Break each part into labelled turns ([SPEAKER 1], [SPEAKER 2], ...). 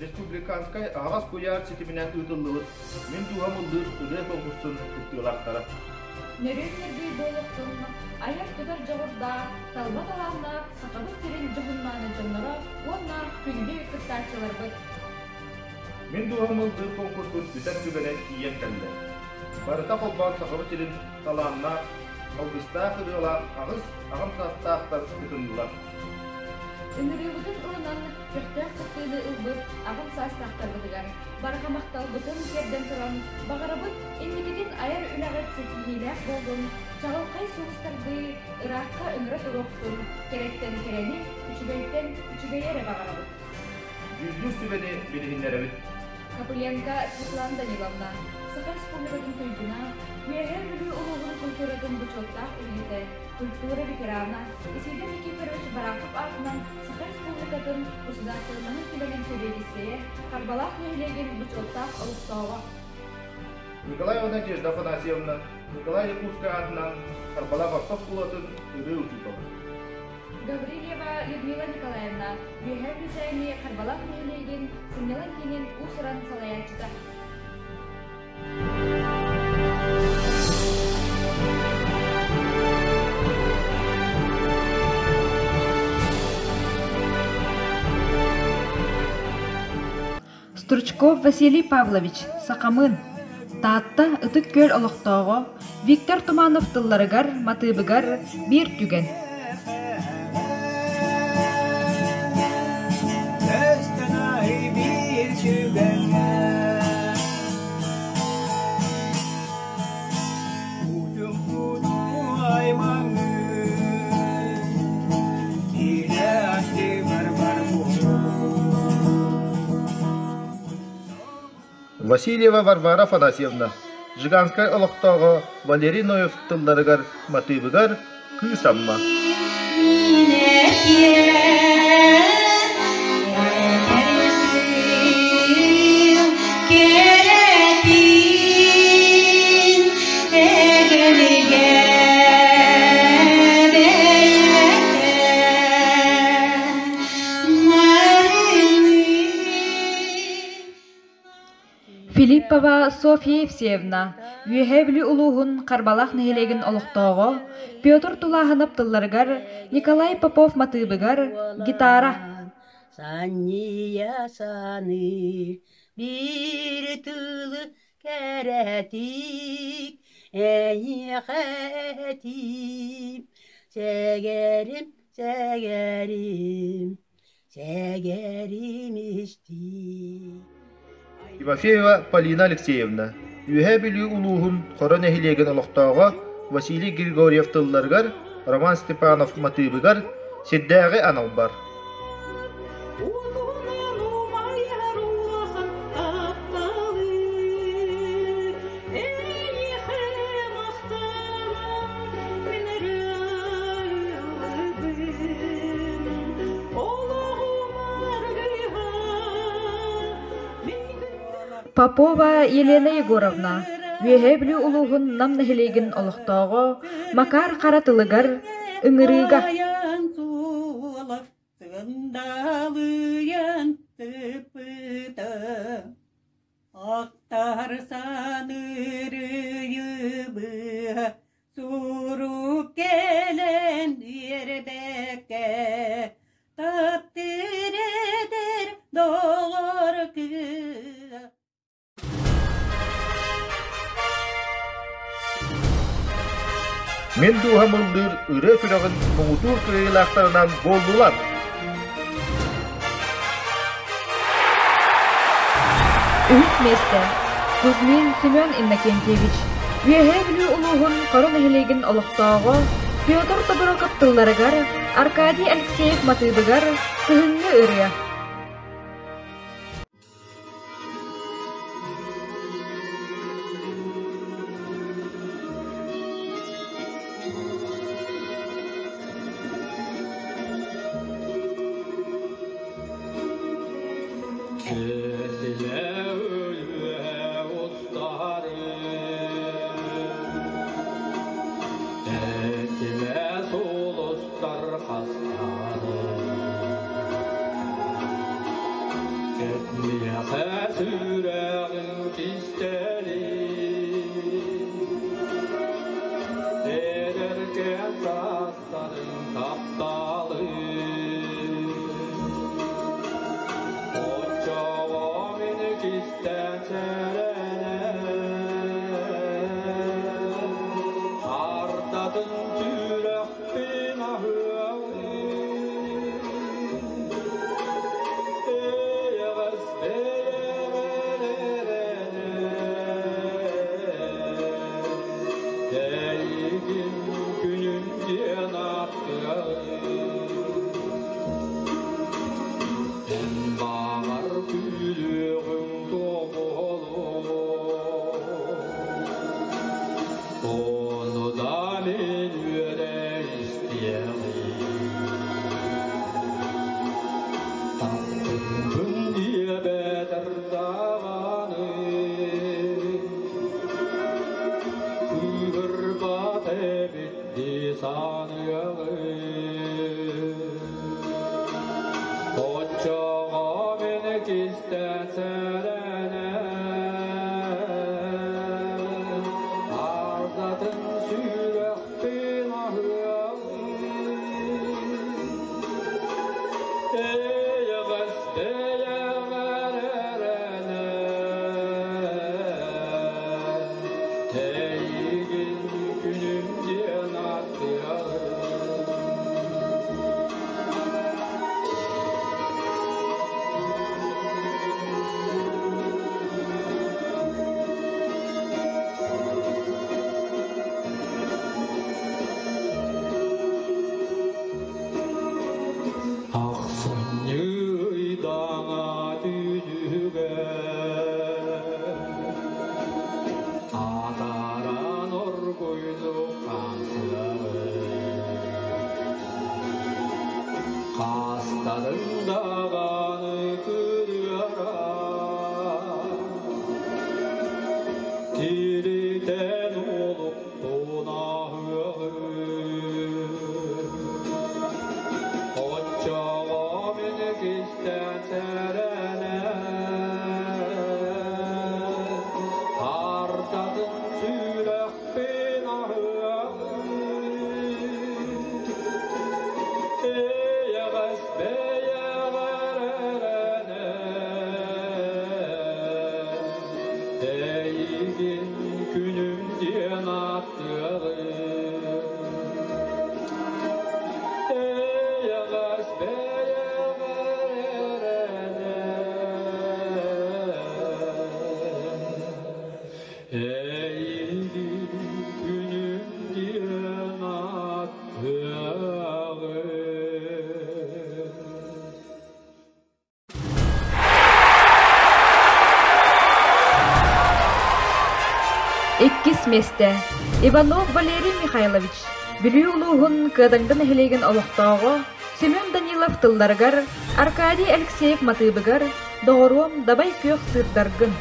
[SPEAKER 1] Республиканскай ағас көяр сетімінен ұтылығы мен дуғамылды үре конкурсын күттіғылақтары.
[SPEAKER 2] Нөрөйнерді болықтың аяқ тұдар жағырда талба талағына сақабы терен жүгінманы жонлары онна күнде күттачылар бұд.
[SPEAKER 1] Мен дуғамылды конкурсын бүтән жүгінен киен кәлді. Барыта қолбан сақабы терен талағына алғыста қырғылар ағым састақтар күтінділар.
[SPEAKER 2] Үнірігідің ұрынан көқтәк қықтыйлы ұлбыт ағым састақтар бұдығар. Барға мақтал бұтын керден тұран, бағарабыт ендігіден айар үләғет сетілейләк болдың, чағылқай соғыстарды Ираққа үңірі тұрықтың, керектен керені, үчігейттен үчігейері бағарабыт.
[SPEAKER 1] Жүзлі сүбені белігіндері біт.
[SPEAKER 2] Капыленко Светлана Даниловна, Саха Республикатын тойгуна, Уяхер бүлі ұлығын культуратын бұчоттақ үлгеті, культура ветерана, Исейден Никифорович Бараков артынан Саха Республикатын государственның келеген сөйлегісі, Карбалақ нөйлеген бұчоттақ ұлықтауға.
[SPEAKER 1] Николаева Надежда Афанасьевна, Николай Якутская атынан Карбалақ Артос құлатын үре ұтылды.
[SPEAKER 2] Гаврилева Людмила Николаевна, Уяхер Бизайне Карбалақ нөйлеген Сынелан кенен ұсыран салаячыда. Стручков Василий Павлович, Сақамын, Таатта ытык көл олықтауғы, Виктор Туманов тылларыгар, матыбыгар, бир түген.
[SPEAKER 1] Васильева Варвара Афанасьевна, Жиганскай олықтауғы Валерий Ноев тылларыгар, матыбыгар, күйсамма. Филиппова Софья Евсеевна, Уяхевли улуғын Карбалақ нәхелеген олықтауғы, Петр Тулаханып тылларыгар, Николай Попов матыбыгар, гитара.
[SPEAKER 3] Сания саны bir tılı keretik, eyhetim, segerim, segerim, segerim istim.
[SPEAKER 1] Тимофеева Полина Алексеевна, Уяхевли улуғын қора нәхелеген олықтауға, Василий Григорьев тылларыгар, Роман Степанов матыбыгар, седдәғі анал бар.
[SPEAKER 2] Попова Елена Егоровна, Уяхевли улуғын нам нәхелеген олықтауғы, Макар Қаратылыгар, Үңіріға.
[SPEAKER 3] Ақтар санырыйыбы, суруп келен ербекке, таптыр едер doğur kız.
[SPEAKER 1] Men duhamıldır üre külağın muğutur kıyılaklarından boldular.
[SPEAKER 2] Ünsmeste, Kuzmin Semyon Innokentьевич, Уяхевли улуғын қорын әхелеген олықтауғы, Петр Табыраков тылларыгар, Аркадий Алексеев матыбыгар, күхінні өрия. Эккис месте Иванов Валерий Михайлович Бүлүү улуғын кыдаңдан эхелеген олықтауға Семен Данилов тылдаргар, Аркадий Алексеев матыбыгар, доғыруам дабай көк сырдаргын.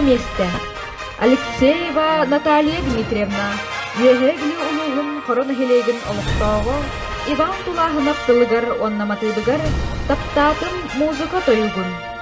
[SPEAKER 2] месте. Алексеева Наталья Дмитриевна, Егегли улуғын хорон хелеген олықтауы, Иван Тулахынап тылыгар оннаматыбыгар, таптатын музыка тойугун.